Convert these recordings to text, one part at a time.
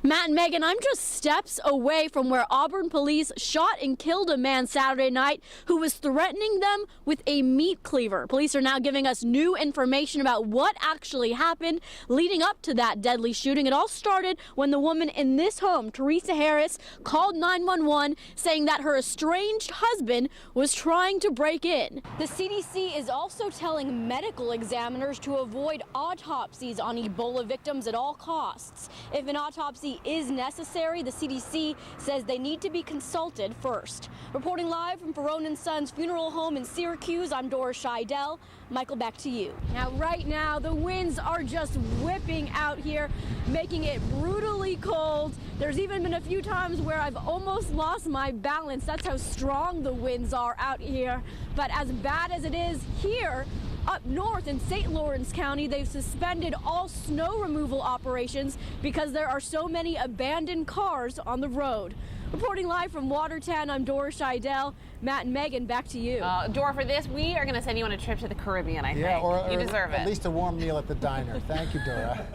Matt and Megan, I'm just steps away from where Auburn police shot and killed a man Saturday night who was threatening them with a meat cleaver. Police are now giving us new information about what actually happened leading up to that deadly shooting. It all started when the woman in this home, Teresa Harris, called 911 saying that her estranged husband was trying to break in. The CDC is also telling medical examiners to avoid autopsies on Ebola victims at all costs. If an autopsy is necessary, the CDC says they need to be consulted first. Reporting live from Ferone & Sons Funeral Home in Syracuse, I'm Dora Scheidel. Michael, back to you. Now, right now, the winds are just whipping out here, making it brutally cold. There's even been a few times where I've almost lost my balance. That's how strong the winds are out here. But as bad as it is here, up north in St. Lawrence County, they've suspended all snow removal operations because there are so many abandoned cars on the road. Reporting live from Watertown, I'm Dora Scheidel. Matt and Megan, back to you. Dora, for this, we are going to send you on a trip to the Caribbean, I think. Or you deserve it. At least a warm meal at the diner. Thank you, Dora.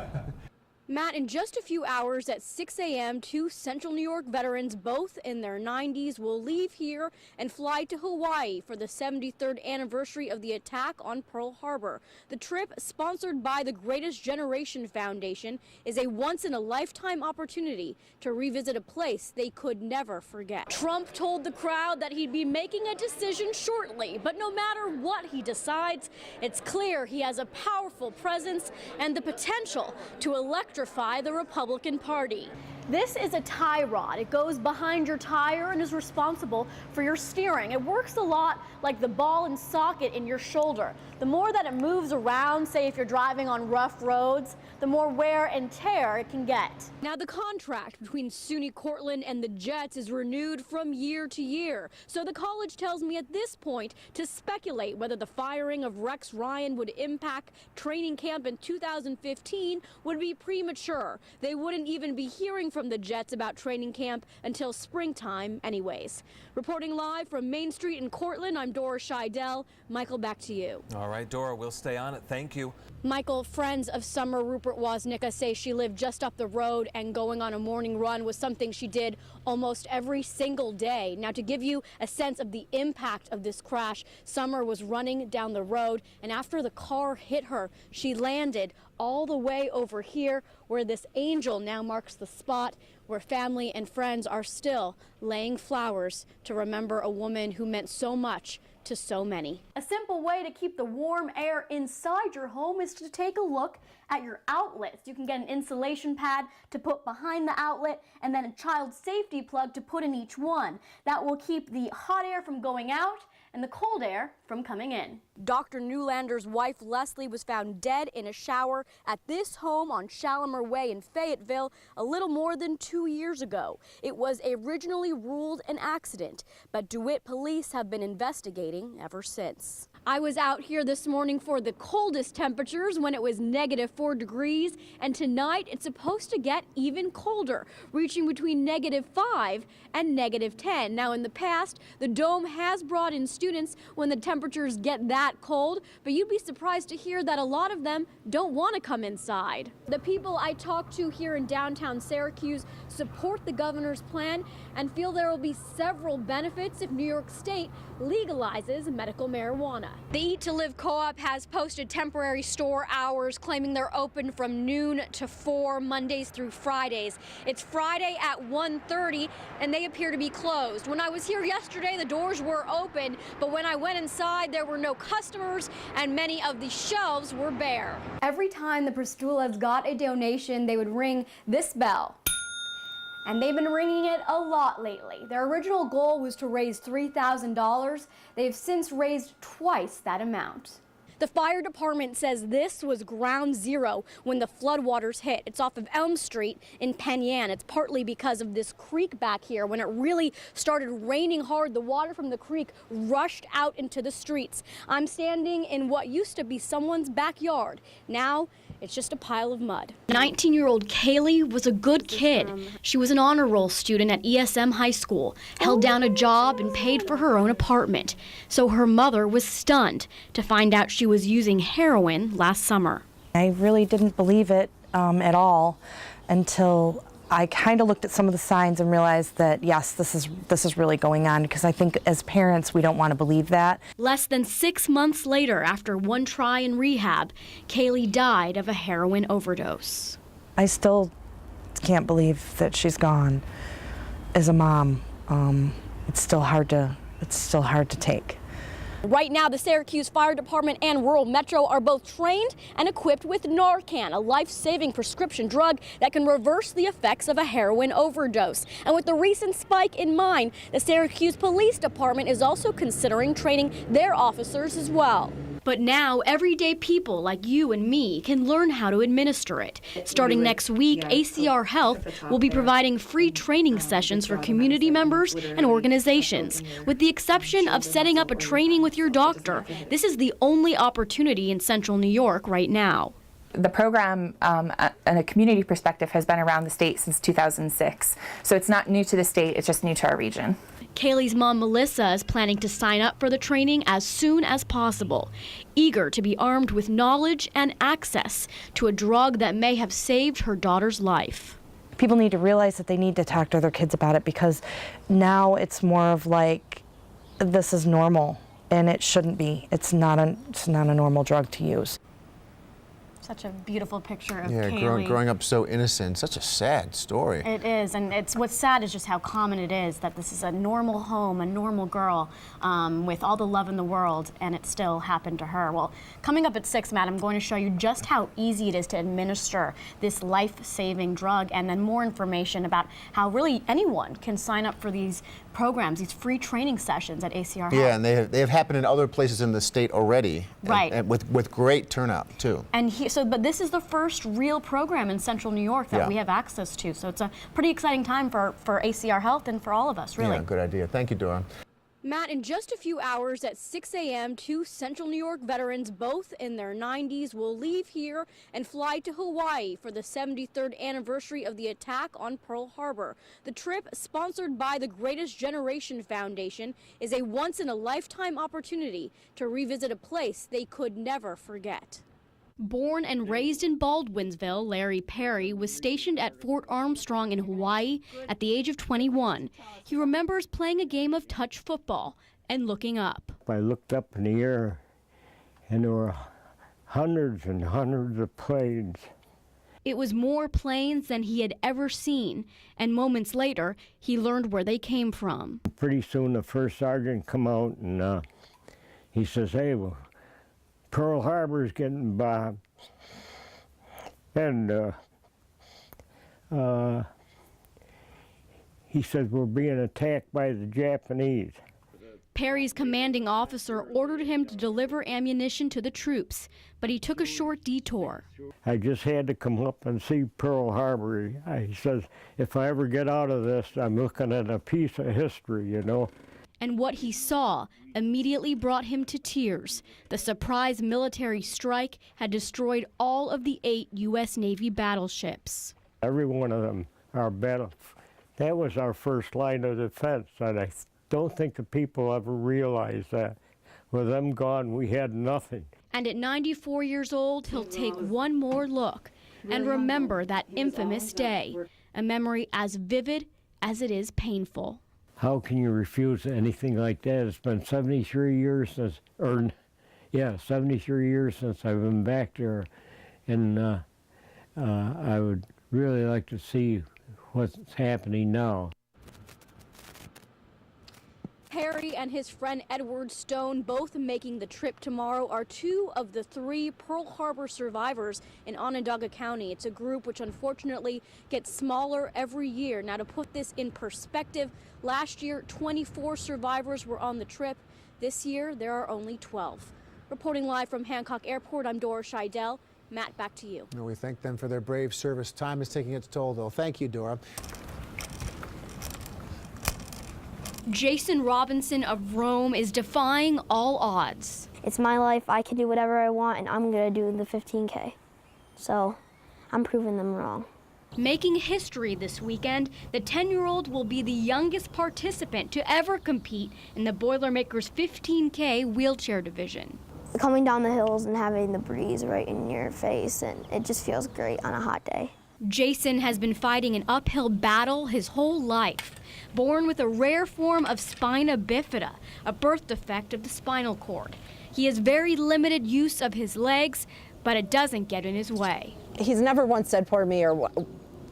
Matt, in just a few hours at 6 a.m., two Central New York veterans, both in their 90s, will leave here and fly to Hawaii for the 73rd anniversary of the attack on Pearl Harbor. The trip, sponsored by the Greatest Generation Foundation, is a once-in-a-lifetime opportunity to revisit a place they could never forget. Trump told the crowd that he'd be making a decision shortly, but no matter what he decides, it's clear he has a powerful presence and the potential to electrify the Republican Party. This is a tie rod. It goes behind your tire and is responsible for your steering. It works a lot like the ball and socket in your shoulder. The more that it moves around, say if you're driving on rough roads, the more wear and tear it can get. Now, the contract between SUNY Cortland and the Jets is renewed from year to year. So the college tells me at this point to speculate whether the firing of Rex Ryan would impact training camp in 2015 would be premature. They wouldn't even be hearing from the Jets about training camp until springtime anyways. Reporting live from Main Street in Cortland, I'm Dora Scheidel. Michael, back to you. All right, Dora, we'll stay on it. Thank you. Michael, friends of Summer Rupert Woznicka say she lived just up the road and going on a morning run was something she did almost every single day. Now, to give you a sense of the impact of this crash, Summer was running down the road, and after the car hit her, she landed all the way over here where this angel now marks the spot where family and friends are still laying flowers to remember a woman who meant so much to so many. A simple way to keep the warm air inside your home is to take a look at your outlets. You can get an insulation pad to put behind the outlet and then a child safety plug to put in each one. That will keep the hot air from going out and the cold air from coming in. Dr. Newlander's wife, Leslie, was found dead in a shower at this home on Shalimar Way in Fayetteville a little more than 2 years ago. It was originally ruled an accident, but DeWitt police have been investigating ever since. I was out here this morning for the coldest temperatures when it was -4 degrees, and tonight it's supposed to get even colder, reaching between -5 and -10. Now, in the past, the Dome has brought in students when the temperatures get that cold, but you'd be surprised to hear that a lot of them don't want to come inside. The people I talked to here in downtown Syracuse support the governor's plan and feel there will be several benefits if New York State legalizes medical marijuana. The Eat to Live Co-op has posted temporary store hours, claiming they're open from noon to 4 Mondays through Fridays. It's Friday at 1:30 and they appear to be closed. When I was here yesterday, the doors were open, but when I went inside, there were no customers and many of the shelves were bare. Every time the Pristoulas got a donation, they would ring this bell. And they've been ringing it a lot lately. Their original goal was to raise $3,000. They've since raised twice that amount. The fire department says this was ground zero when the floodwaters hit. It's off of Elm Street in Penn Yan. It's partly because of this creek back here. When it really started raining hard, the water from the creek rushed out into the streets. I'm standing in what used to be someone's backyard. Now, it's just a pile of mud. 19-year-old Kaylee was a good kid. She was an honor roll student at ESM High School, held down a job and paid for her own apartment. So her mother was stunned to find out she was using heroin last summer. I really didn't believe it at all until I kind of looked at some of the signs and realized that, yes, this is really going on, because I think as parents we don't want to believe that. Less than 6 months later, after one try in rehab, Kaylee died of a heroin overdose. I still can't believe that she's gone. As a mom, it's still hard to take. Right now, the Syracuse Fire Department and Rural Metro are both trained and equipped with Narcan, a life-saving prescription drug that can reverse the effects of a heroin overdose. And with the recent spike in mind, the Syracuse Police Department is also considering training their officers as well. But now, everyday people like you and me can learn how to administer it. Starting next week, ACR Health will be providing free training sessions for community members and organizations. With the exception of setting up a training with your doctor, this is the only opportunity in Central New York right now. The program, in a community perspective, has been around the state since 2006. So it's not new to the state, it's just new to our region. Kaylee's mom, Melissa, is planning to sign up for the training as soon as possible, eager to be armed with knowledge and access to a drug that may have saved her daughter's life. People need to realize that they need to talk to their kids about it, because now it's more of like, this is normal, and it shouldn't be. It's not a normal drug to use. Such a beautiful picture of Yeah, Kaylee. growing up so innocent. Such a sad story. It is, and what's sad is just how common it is that this is a normal home, a normal girl with all the love in the world, and it still happened to her. Well, coming up at 6, Matt, I'm going to show you just how easy it is to administer this life-saving drug, and then more information about how really anyone can sign up for these programs, these free training sessions at ACR Health. Yeah, and they have happened in other places in the state already. Right. And with great turnout, too. And but this is the first real program in Central New York that we have access to. So it's a pretty exciting time for ACR Health and for all of us, really. Yeah, good idea. Thank you, Dora. Matt, in just a few hours at 6 a.m., 2 Central New York veterans, both in their 90s, will leave here and fly to Hawaii for the 73rd anniversary of the attack on Pearl Harbor. The trip, sponsored by the Greatest Generation Foundation, is a once-in-a-lifetime opportunity to revisit a place they could never forget. Born and raised in Baldwinsville, Larry Perry was stationed at Fort Armstrong in Hawaii at the age of 21. He remembers playing a game of touch football and looking up. I looked up in the air, and there were hundreds and hundreds of planes. It was more planes than he had ever seen, and moments later, he learned where they came from. Pretty soon, the first sergeant come out, and he says, "Hey, well, Pearl Harbor's getting bombed," and he says, "We're being attacked by the Japanese." Perry's commanding officer ordered him to deliver ammunition to the troops, but he took a short detour. I just had to come up and see Pearl Harbor. He says, "If I ever get out of this, I'm looking at a piece of history, you know." And what he saw immediately brought him to tears. The surprise military strike had destroyed all of the 8 U.S. Navy battleships. Every one of them, that was our first line of defense, and I don't think the people ever realized that. With them gone, we had nothing. And at 94 years old, he'll take one more look and remember that infamous day, a memory as vivid as it is painful. How can you refuse anything like that? It's been 73 years since, 73 years since I've been back there, and I would really like to see what's happening now. Perry and his friend Edward Stone, both making the trip tomorrow, are 2 of the 3 Pearl Harbor survivors in Onondaga County. It's a group which unfortunately gets smaller every year. Now, to put this in perspective, last year 24 survivors were on the trip. This year there are only 12. Reporting live from Hancock Airport, I'm Dora Scheidel. Matt, back to you. We thank them for their brave service. Time is taking its toll, though. Thank you, Dora. Jason Robinson of Rome is defying all odds. It's my life. I can do whatever I want, and I'm going to do the 15K. So I'm proving them wrong. Making history this weekend, the 10-year-old will be the youngest participant to ever compete in the Boilermakers 15K wheelchair division. Coming down the hills and having the breeze right in your face, and it just feels great on a hot day. Jason has been fighting an uphill battle his whole life. Born with a rare form of spina bifida, a birth defect of the spinal cord. He has very limited use of his legs, but it doesn't get in his way. He's never once said poor me or,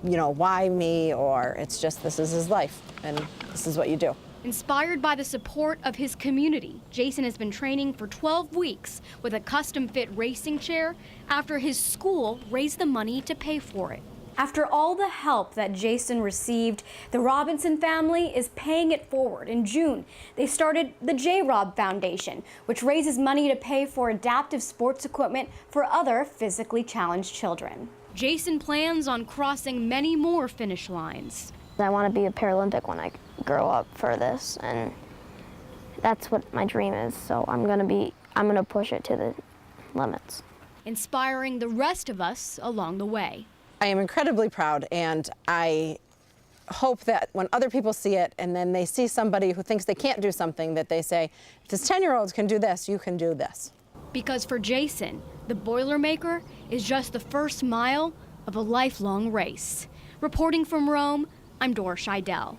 you know, why me, or it's just this is his life and this is what you do. Inspired by the support of his community, Jason has been training for 12 weeks with a custom-fit racing chair after his school raised the money to pay for it. After all the help that Jason received, the Robinson family is paying it forward. In June, they started the J-Rob Foundation, which raises money to pay for adaptive sports equipment for other physically challenged children. Jason plans on crossing many more finish lines. I want to be a Paralympic when I grow up for this, and that's what my dream is. So I'm gonna push it to the limits. Inspiring the rest of us along the way. I am incredibly proud, and I hope that when other people see it and then they see somebody who thinks they can't do something, that they say, if this 10-year-old can do this, you can do this. Because for Jason, the Boilermaker is just the first mile of a lifelong race. Reporting from Rome, I'm Dora Scheidel.